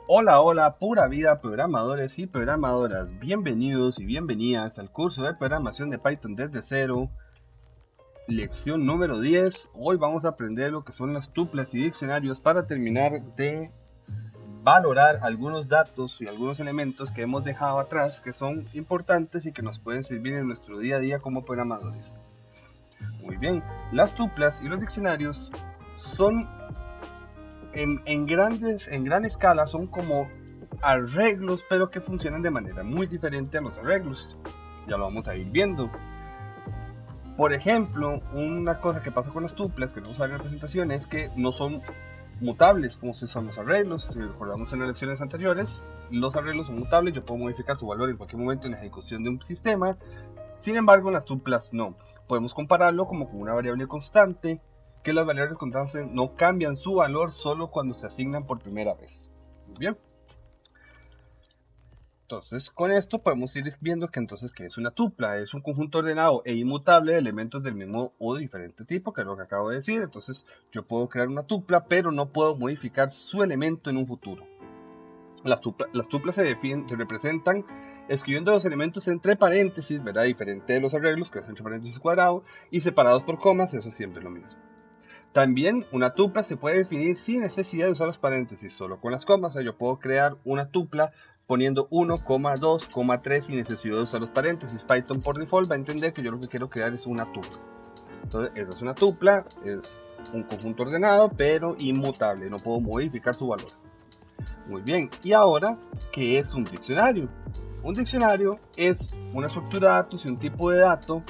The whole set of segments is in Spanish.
Hola, hola, pura vida, programadores y programadoras. Bienvenidos y bienvenidas al curso de programación de Python desde cero, lección número 10. Hoy vamos a aprender lo que son las tuplas y diccionarios para terminar de valorar algunos datos y algunos elementos que hemos dejado atrás que son importantes y que nos pueden servir en nuestro día a día como programadores. Muy bien, las tuplas y los diccionarios son en gran escala son como arreglos, pero que funcionan de manera muy diferente a los arreglos. Ya lo vamos a ir viendo. Por ejemplo, una cosa que pasa con las tuplas, que vamos a ver en la presentación, es que no son mutables como si son los arreglos. Si recordamos en las lecciones anteriores, los arreglos son mutables, yo puedo modificar su valor en cualquier momento en la ejecución de un sistema. Sin embargo, las tuplas no. Podemos compararlo como con una variable constante, que las variables constantes no cambian su valor solo cuando se asignan por primera vez. Muy bien. Entonces, con esto podemos ir viendo que entonces que es una tupla, es un conjunto ordenado e inmutable de elementos del mismo o diferente tipo, que es lo que acabo de decir. Entonces, yo puedo crear una tupla, pero no puedo modificar su elemento en un futuro. Las tuplas se representan escribiendo los elementos entre paréntesis, ¿verdad? Diferente de los arreglos, que es entre paréntesis cuadrado, y separados por comas, eso siempre es lo mismo. También una tupla se puede definir sin necesidad de usar los paréntesis, solo con las comas. O sea, yo puedo crear una tupla poniendo 1, 2, 3 sin necesidad de usar los paréntesis. Python por default va a entender que yo lo que quiero crear es una tupla. Entonces, esa es una tupla, es un conjunto ordenado, pero inmutable, no puedo modificar su valor. Muy bien, y ahora, ¿qué es un diccionario? Un diccionario es una estructura de datos y un tipo de dato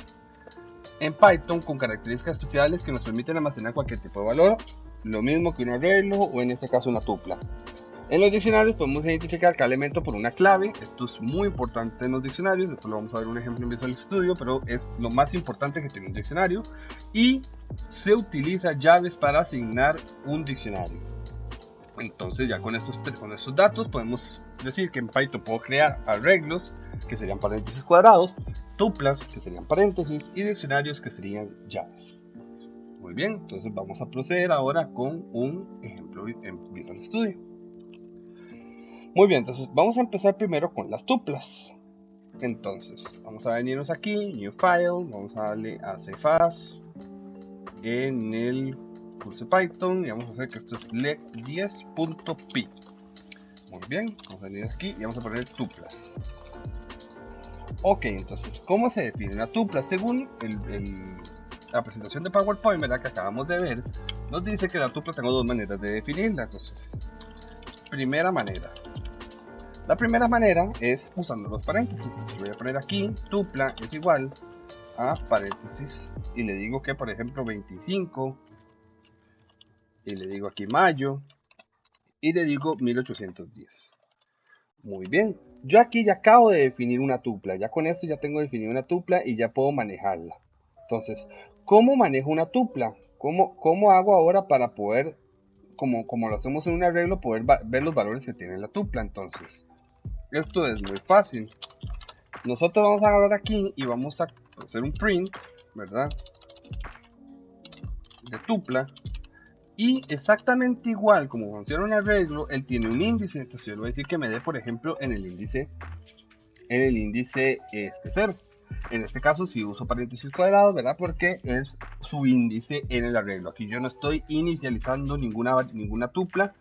en Python con características especiales que nos permiten almacenar cualquier tipo de valor, lo mismo que un arreglo o en este caso una tupla. En los diccionarios podemos identificar cada elemento por una clave. Esto es muy importante en los diccionarios. Después lo vamos a ver un ejemplo en Visual Studio, pero es lo más importante que tiene un diccionario. Y se utiliza llaves para asignar un diccionario. Entonces ya con estos datos podemos decir que en Python puedo crear arreglos, que serían paréntesis cuadrados, tuplas, que serían paréntesis, y diccionarios, que serían llaves. Muy bien, entonces vamos a proceder ahora con un ejemplo en Visual Studio. Muy bien, entonces vamos a empezar primero con las tuplas. Entonces, vamos a venirnos aquí, New File, vamos a darle a Save As en el curso Python y vamos a hacer que esto es leg10.py. Muy bien, vamos a venir aquí y vamos a poner tuplas. Ok, entonces, ¿cómo se define una tupla? Según la presentación de PowerPoint, ¿verdad? Que acabamos de ver, nos dice que la tupla tengo dos maneras de definirla. Entonces, primera manera. La primera manera es usando los paréntesis. Entonces voy a poner aquí, tupla es igual a paréntesis y le digo que, por ejemplo, 25 y le digo aquí mayo y le digo 1810. Muy bien, yo aquí ya acabo de definir una tupla, ya con esto ya tengo definida una tupla y ya puedo manejarla. Entonces, ¿cómo manejo una tupla? ¿Cómo hago ahora para poder, como lo hacemos en un arreglo, poder ver los valores que tiene la tupla? Entonces, esto es muy fácil. Nosotros vamos a agarrar aquí y vamos a hacer un print, ¿verdad? De tupla. Y exactamente igual como funciona un arreglo, él tiene un índice. Entonces yo le voy a decir que me dé, por ejemplo, en el índice 0. En este caso si uso paréntesis cuadrados, ¿verdad? Porque es su índice en el arreglo. Aquí yo no estoy inicializando ninguna tupla.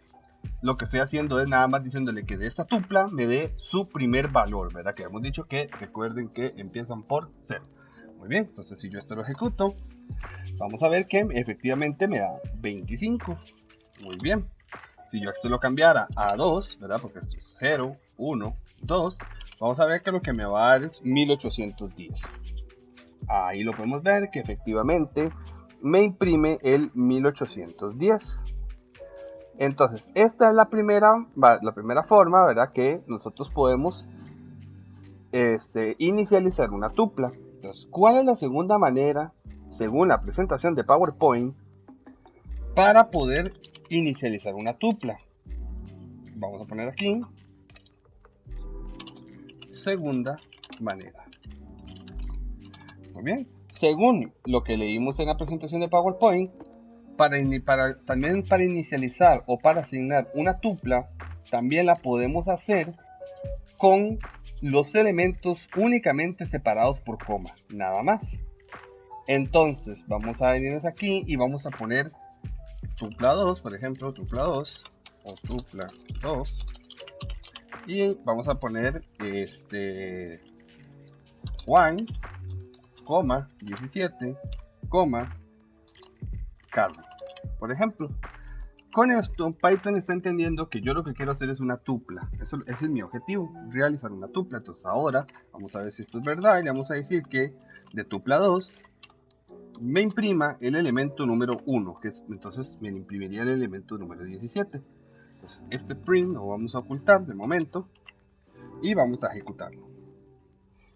Lo que estoy haciendo es nada más diciéndole que de esta tupla me dé su primer valor, ¿verdad? Que hemos dicho que recuerden que empiezan por 0. Muy bien, entonces si yo esto lo ejecuto, vamos a ver que efectivamente me da 25. Muy bien. Si yo esto lo cambiara a 2, ¿verdad? Porque esto es 0, 1, 2. Vamos a ver que lo que me va a dar es 1810. Ahí lo podemos ver que efectivamente me imprime el 1810. Entonces, esta es la primera forma, ¿verdad? Que nosotros podemos inicializar una tupla. Entonces, ¿cuál es la segunda manera, según la presentación de PowerPoint, para poder inicializar una tupla? Vamos a poner aquí segunda manera. Muy bien. Según lo que leímos en la presentación de PowerPoint, también para inicializar o para asignar una tupla, también la podemos hacer con los elementos únicamente separados por coma, nada más. Entonces vamos a venirnos aquí y vamos a poner tupla 2, por ejemplo, tupla 2 o tupla 2, y vamos a poner Juan, 17, Carlos, por ejemplo. Con esto, Python está entendiendo que yo lo que quiero hacer es una tupla. Ese es mi objetivo, realizar una tupla. Entonces ahora, vamos a ver si esto es verdad. Y le vamos a decir que de tupla 2 me imprima el elemento número 1. Entonces me imprimiría el elemento número 17. Entonces este print lo vamos a ocultar de momento. Y vamos a ejecutarlo.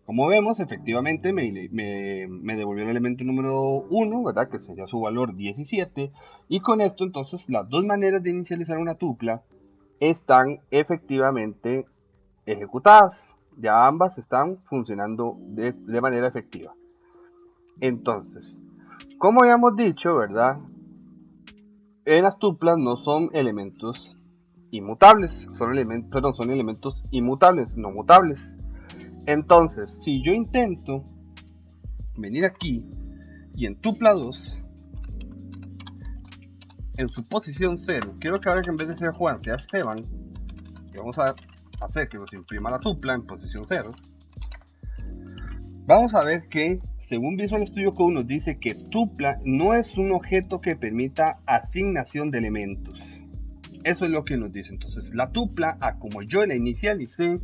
Como vemos, efectivamente me devolvió el elemento número 1, ¿verdad? Que sería su valor 17. Y con esto, entonces, las dos maneras de inicializar una tupla están efectivamente ejecutadas. Ya ambas están funcionando de manera efectiva. Entonces, como habíamos dicho, ¿verdad? En las tuplas no son elementos inmutables, son elementos inmutables, no mutables. Entonces, si yo intento venir aquí y en tupla 2, en su posición 0, quiero que ahora que en vez de ser Juan sea Esteban, y vamos a hacer que nos imprima la tupla en posición 0, vamos a ver que según Visual Studio Code nos dice que tupla no es un objeto que permita asignación de elementos. Eso es lo que nos dice. Entonces la tupla, como yo la inicialicé,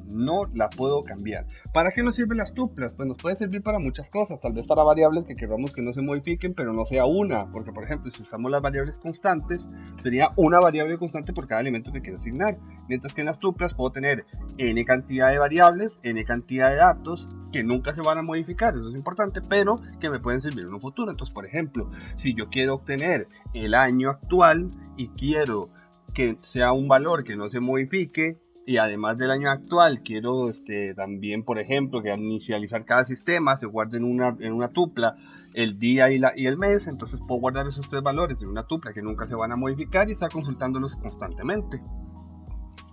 no la puedo cambiar. ¿Para qué nos sirven las tuplas? Pues nos puede servir para muchas cosas, tal vez para variables que queramos que no se modifiquen, pero no sea una, porque por ejemplo, si usamos las variables constantes, sería una variable constante por cada elemento que quiero asignar, mientras que en las tuplas puedo tener n cantidad de variables, n cantidad de datos, que nunca se van a modificar, eso es importante, pero que me pueden servir en un futuro. Entonces, por ejemplo, si yo quiero obtener el año actual y quiero que sea un valor que no se modifique, y además del año actual quiero también, por ejemplo, que al inicializar cada sistema se guarde en una tupla el día y el mes, entonces puedo guardar esos tres valores en una tupla que nunca se van a modificar y estar consultándolos constantemente.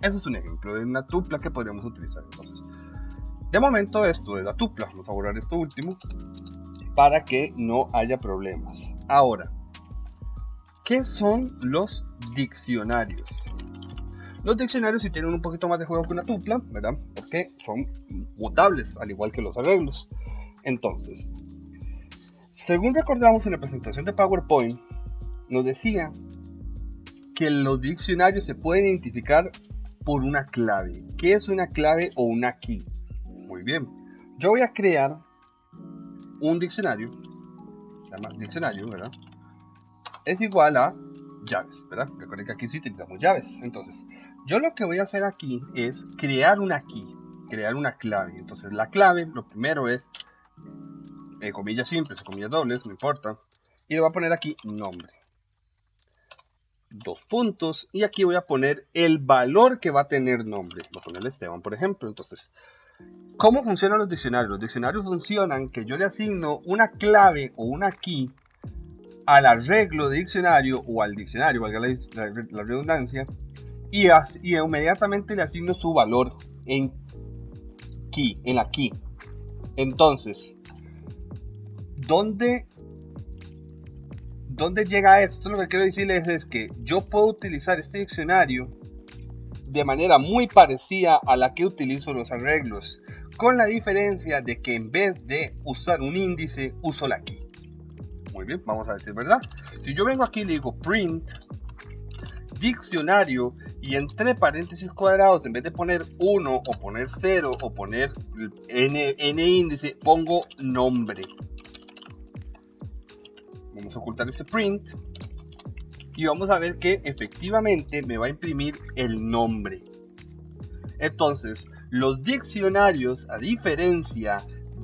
Eso es un ejemplo de una tupla que podríamos utilizar. Entonces, de momento esto de la tupla, vamos a borrar esto último para que no haya problemas. Ahora, ¿qué son los diccionarios? Los diccionarios sí tienen un poquito más de juego que una tupla, ¿verdad? Porque son mutables, al igual que los arreglos. Entonces, según recordamos en la presentación de PowerPoint, nos decía que los diccionarios se pueden identificar por una clave. ¿Qué es una clave o una key? Muy bien. Yo voy a crear un diccionario, se llama diccionario, ¿verdad? Es igual a llaves, ¿verdad? Recuerden que aquí sí utilizamos llaves. Entonces, yo lo que voy a hacer aquí es crear una key, crear una clave. Entonces, la clave, lo primero es, comillas simples o comillas dobles, no importa. Y le voy a poner aquí nombre. 2 puntos. Y aquí voy a poner el valor que va a tener nombre. Voy a ponerle Esteban, por ejemplo. Entonces, ¿cómo funcionan los diccionarios? Los diccionarios funcionan que yo le asigno una clave o una key al arreglo de diccionario o al diccionario, valga la redundancia, y inmediatamente le asigno su valor en la key. Entonces, ¿dónde llega esto? Lo que quiero decirles es que yo puedo utilizar este diccionario de manera muy parecida a la que utilizo los arreglos, con la diferencia de que en vez de usar un índice, uso la key. Muy bien, vamos a decir, ¿verdad? Si yo vengo aquí y le digo print diccionario y entre paréntesis cuadrados, en vez de poner 1 o poner 0 o poner n índice, pongo nombre. Vamos a ocultar este print y vamos a ver que efectivamente me va a imprimir el nombre. Entonces, los diccionarios, a diferencia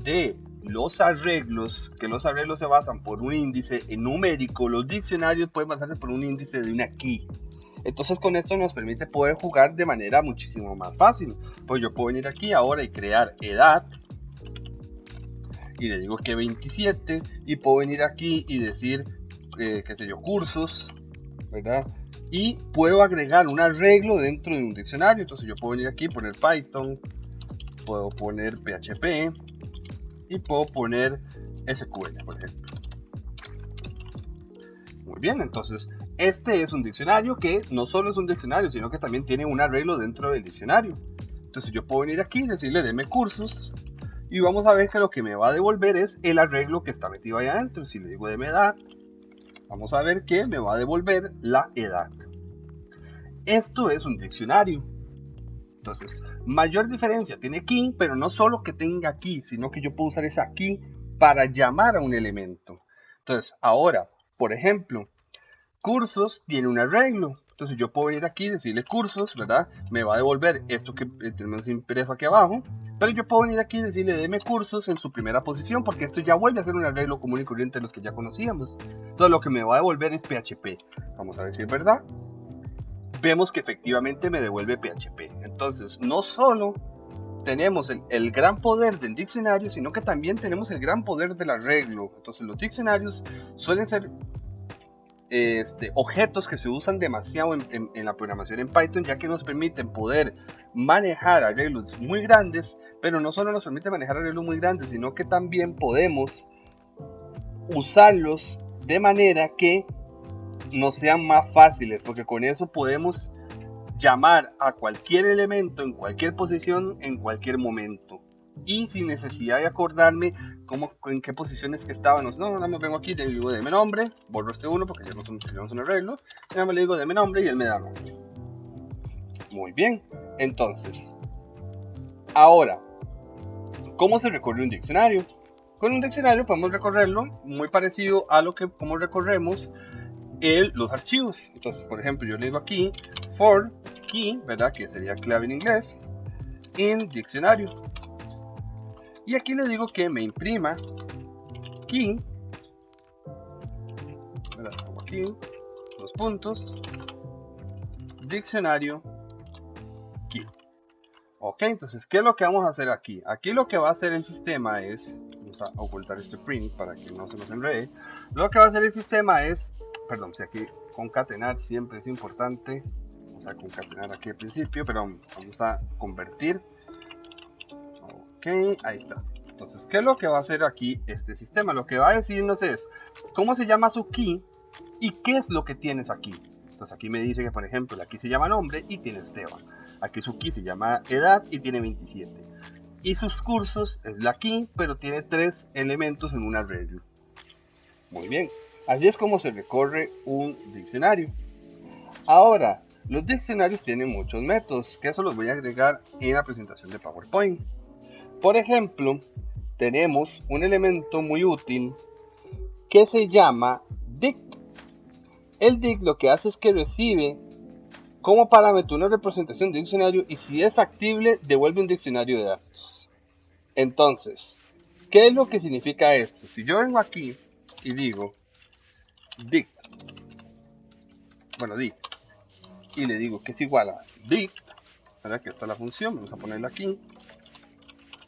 de los arreglos, que los arreglos se basan por un índice numérico, los diccionarios pueden basarse por un índice de una key. Entonces con esto nos permite poder jugar de manera muchísimo más fácil. Pues yo puedo venir aquí ahora y crear edad y le digo que 27, y puedo venir aquí y decir qué sé yo, cursos, ¿verdad? y puedo agregar un arreglo dentro de un diccionario. Entonces yo puedo venir aquí, poner Python, puedo poner PHP y puedo poner SQL, por ejemplo. Muy bien, entonces este es un diccionario que no solo es un diccionario, sino que también tiene un arreglo dentro del diccionario. Entonces yo puedo venir aquí y decirle deme cursos y vamos a ver que lo que me va a devolver es el arreglo que está metido ahí adentro. Si le digo deme edad, vamos a ver que me va a devolver la edad. Esto es un diccionario. Entonces, mayor diferencia, tiene key, pero no solo que tenga key, sino que yo puedo usar esa key para llamar a un elemento. Entonces, ahora, por ejemplo, cursos tiene un arreglo. Entonces yo puedo venir aquí y decirle cursos, ¿verdad? Me va a devolver esto que tenemos impreso aquí abajo. Pero yo puedo venir aquí y decirle deme cursos en su primera posición, porque esto ya vuelve a ser un arreglo común y corriente de los que ya conocíamos. Entonces lo que me va a devolver es PHP. Vamos a ver si es verdad. Vemos que efectivamente me devuelve PHP. Entonces no solo tenemos el gran poder del diccionario, sino que también tenemos el gran poder del arreglo. Entonces los diccionarios suelen ser objetos que se usan demasiado en la programación en Python, ya que nos permiten poder manejar arreglos muy grandes, pero no solo nos permite manejar arreglos muy grandes, sino que también podemos usarlos de manera que nos sean más fáciles, porque con eso podemos llamar a cualquier elemento en cualquier posición en cualquier momento y sin necesidad de acordarme en qué posiciones que estábamos. No, nada más vengo aquí, le digo deme nombre, borro este uno porque ya no tenemos un arreglo, y nada más le digo deme nombre y él me da nombre. Muy bien, entonces ahora, ¿cómo se recorre un diccionario? Con un diccionario podemos recorrerlo muy parecido a lo que como recorremos los archivos. Entonces, por ejemplo, yo le digo aquí for key, ¿verdad? Que sería clave en inglés, in diccionario. Y aquí le digo que me imprima key, ¿verdad? Como aquí, dos puntos, diccionario key. Ok, entonces, ¿qué es lo que vamos a hacer aquí? Aquí lo que va a hacer el sistema es, vamos a ocultar este print para que no se nos enrede. Lo que va a hacer el sistema es, perdón, si aquí concatenar siempre es importante. Vamos a concatenar aquí al principio, pero vamos a convertir. Ok, ahí está. Entonces, ¿qué es lo que va a hacer aquí este sistema? Lo que va a decirnos es cómo se llama su key y qué es lo que tienes aquí. Entonces aquí me dice que, por ejemplo, la key se llama nombre y tiene Esteban. Aquí su key se llama edad y tiene 27. Y sus cursos es la key, pero tiene 3 elementos en un arreglo. Muy bien, así es como se recorre un diccionario. Ahora, los diccionarios tienen muchos métodos, que eso los voy a agregar en la presentación de PowerPoint. Por ejemplo, tenemos un elemento muy útil que se llama dict. El dict lo que hace es que recibe como parámetro una representación de diccionario y si es factible devuelve un diccionario de datos. Entonces, ¿qué es lo que significa esto? Si yo vengo aquí y digo dict, y le digo que es igual a dict, ¿verdad? Que está la función, vamos a ponerla aquí,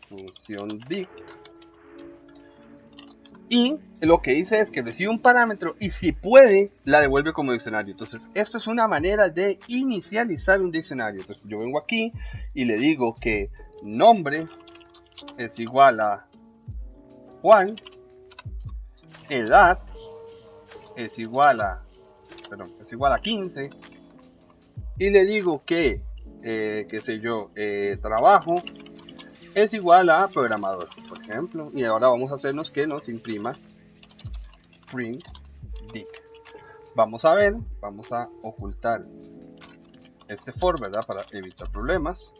función dict, y lo que dice es que recibe un parámetro y si puede la devuelve como diccionario. Entonces esto es una manera de inicializar un diccionario. Entonces yo vengo aquí y le digo que nombre es igual a Juan, edad es igual a 15 y le digo que qué sé yo, trabajo es igual a programador, por ejemplo. Y ahora vamos a hacernos que nos imprima print dict. Vamos a ver, vamos a ocultar este for, ¿verdad? Para evitar problemas.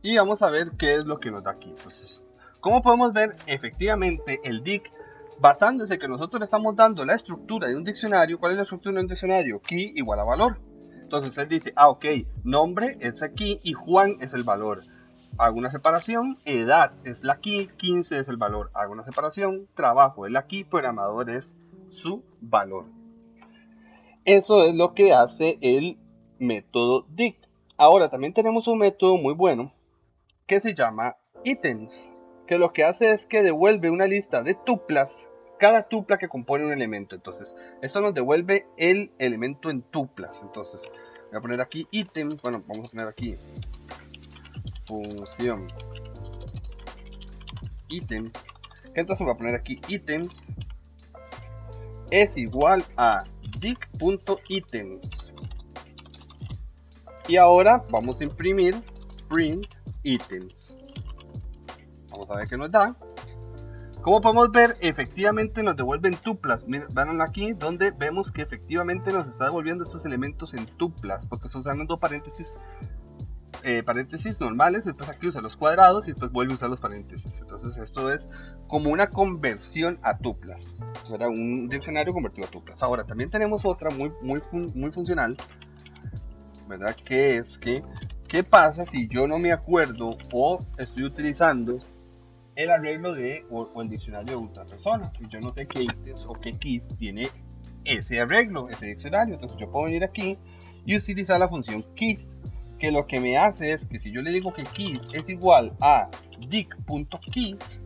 Y vamos a ver qué es lo que nos da aquí. Entonces, como podemos ver, efectivamente el dict, basándose que nosotros le estamos dando la estructura de un diccionario. ¿Cuál es la estructura de un diccionario? Key igual a valor. Entonces él dice, ok, nombre es aquí y Juan es el valor. Hago una separación, edad es la key, 15 es el valor. Hago una separación, trabajo es la key, programador es su valor. Eso es lo que hace el método dict. Ahora también tenemos un método muy bueno que se llama items, que lo que hace es que devuelve una lista de tuplas cada tupla que compone un elemento. Entonces, esto nos devuelve el elemento en tuplas. Entonces, voy a poner aquí ítem, bueno, vamos a poner aquí función ítems, que entonces voy a poner aquí ítems es igual a dict.items. Y ahora vamos a imprimir print items. Vamos a ver qué nos da. Como podemos ver, efectivamente nos devuelven tuplas. Miren, van aquí donde vemos que efectivamente nos está devolviendo estos elementos en tuplas, porque está usando paréntesis normales, después aquí usa los cuadrados y después vuelve a usar los paréntesis. Entonces esto es como una conversión a tuplas, ¿verdad? Un diccionario convertido a tuplas. Ahora también tenemos otra muy funcional, ¿verdad? Que es que, ¿qué pasa si yo no me acuerdo o estoy utilizando el arreglo de o el diccionario de ultra persona y yo no sé qué ítems o qué keys tiene ese arreglo, ese diccionario? Entonces yo puedo venir aquí y utilizar la función keys, que lo que me hace es que si yo le digo que keys es igual a dict.keys,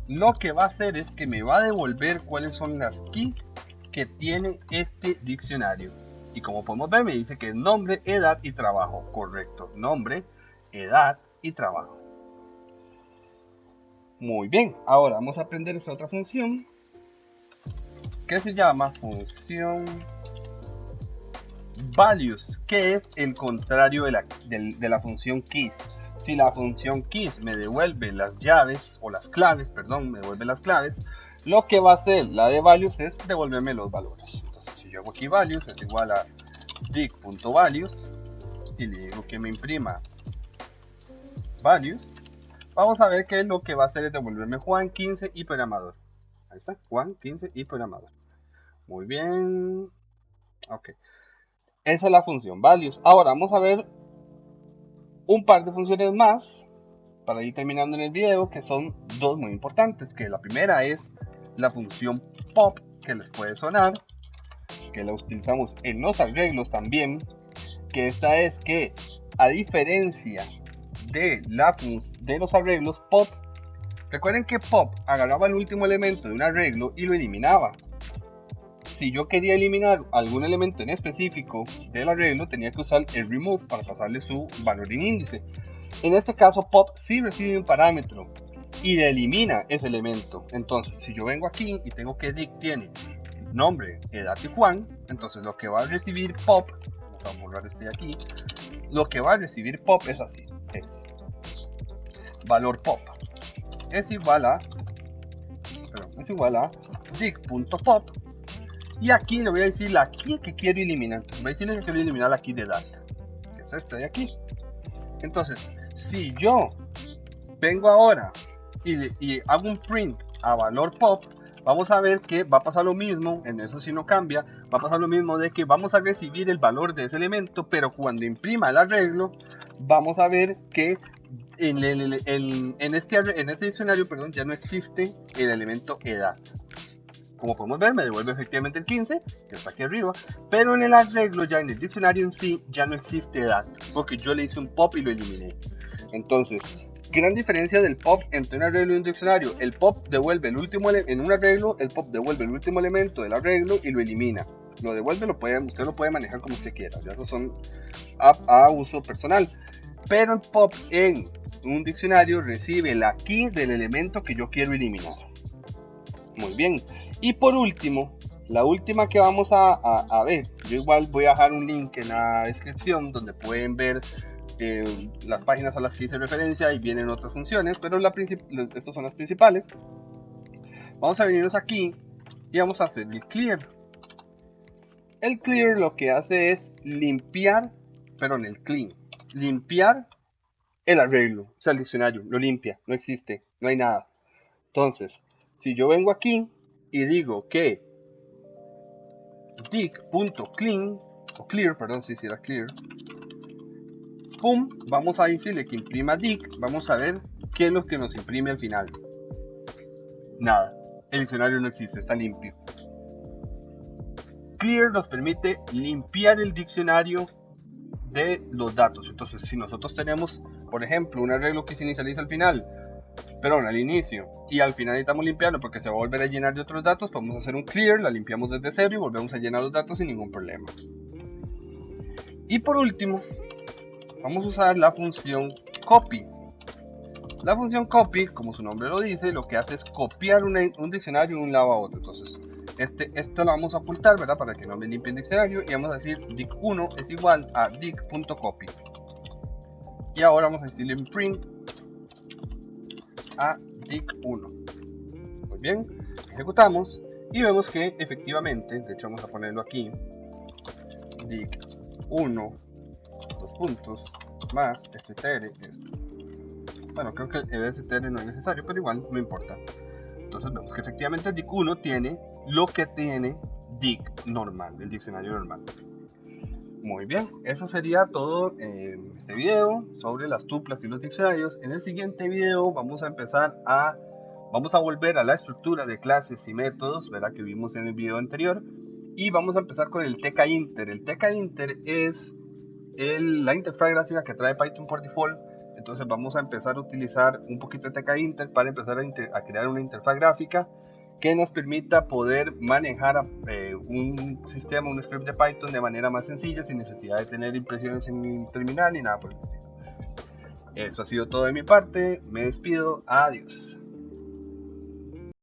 lo que va a hacer es que me va a devolver cuáles son las keys que tiene este diccionario. Y como podemos ver, me dice que es nombre, edad y trabajo. Correcto, nombre, edad y trabajo. Muy bien, ahora vamos a aprender esta otra función que se llama función values, que es el contrario de la función keys. Si la función keys me devuelve las llaves, o las claves, perdón, me devuelve las claves, lo que va a hacer la de values es devolverme los valores. Entonces si yo hago aquí values es igual a dict.values y le digo que me imprima values, vamos a ver que lo que va a hacer es devolverme Juan 15 y programador. Ahí está, Juan 15 y programador. Muy bien. Ok. Esa es la función values. Ahora vamos a ver un par de funciones más para ir terminando en el video, que son dos muy importantes. Que la primera es la función pop, que les puede sonar, que la utilizamos en los arreglos también. Que esta es que, a diferencia de los arreglos, pop, recuerden que pop agarraba el último elemento de un arreglo y lo eliminaba. Si yo quería eliminar algún elemento en específico del arreglo, tenía que usar el remove para pasarle su valor en índice. En este caso, pop sí recibe un parámetro y elimina ese elemento. Entonces, si yo vengo aquí y tengo que dict tiene nombre, edad y Juan, entonces lo que va a recibir pop, vamos a borrar este de aquí, lo que va a recibir pop es así, es valor pop es igual a dict.pop. Y aquí le voy a decir la key que quiero eliminar. Entonces voy a decirle que quiero eliminar la key de data, que es esta de aquí. Entonces, si yo vengo ahora y hago un print a valor pop, vamos a ver que va a pasar lo mismo, en eso si no cambia, va a pasar lo mismo de que vamos a recibir el valor de ese elemento, pero cuando imprima el arreglo, vamos a ver que en este diccionario, perdón, ya no existe el elemento edad. Como podemos ver, me devuelve efectivamente el 15, que está aquí arriba, pero en el arreglo, ya en el diccionario en sí, ya no existe edad, porque yo le hice un pop y lo eliminé. Entonces, gran diferencia del pop entre un arreglo y un diccionario. El pop devuelve el último en un arreglo, el pop devuelve el último elemento del arreglo y lo elimina. Lo devuelve, usted lo puede manejar como usted quiera, ya esos son a uso personal. Pero el pop en un diccionario recibe la key del elemento que yo quiero eliminar. Muy bien. Y por último, la última que vamos a ver, yo igual voy a dejar un link en la descripción donde pueden ver las páginas a las que hice referencia y vienen otras funciones, pero estas son las principales. Vamos a venirnos aquí y vamos a hacer el clear. El clear lo que hace es limpiar, perdón, el clean, limpiar el arreglo, o sea, el diccionario, lo limpia, no existe, no hay nada. Entonces, si yo vengo aquí y digo que dict.clean, o clear, perdón, si era clear, pum, vamos a decirle que imprima dict, vamos a ver qué es lo que nos imprime al final. Nada, el diccionario no existe, está limpio. Clear nos permite limpiar el diccionario de los datos. Entonces, si nosotros tenemos, por ejemplo, un arreglo que se inicializa al final Perdón, al inicio, y al final necesitamos limpiarlo porque se va a volver a llenar de otros datos, podemos hacer un clear, la limpiamos desde cero y volvemos a llenar los datos sin ningún problema. Y por último, vamos a usar la función copy. La función copy, como su nombre lo dice, lo que hace es copiar un diccionario de un lado a otro. Entonces, esto lo vamos a ocultar, ¿verdad? Para que no me limpie el diccionario. Y vamos a decir dic1 es igual a dic.copy. Y ahora vamos a decirle en print a dic1. Muy bien, ejecutamos y vemos que efectivamente, de hecho vamos a ponerlo aquí, dic1, dos puntos, más str esto. Bueno, creo que el str no es necesario, pero igual no importa. Entonces vemos que efectivamente el dic1 tiene lo que tiene dic normal, el diccionario normal. Muy bien, eso sería todo en este video sobre las tuplas y los diccionarios. En el siguiente video vamos a volver a la estructura de clases y métodos, ¿verdad? Que vimos en el video anterior. Y vamos a empezar con el tkinter. El tkinter es la interfaz gráfica que trae Python por default. Entonces vamos a empezar a utilizar un poquito de tkinter para empezar a crear una interfaz gráfica que nos permita poder manejar un sistema, un script de Python de manera más sencilla, sin necesidad de tener impresiones en el terminal ni nada por el estilo. Eso ha sido todo de mi parte, me despido, adiós.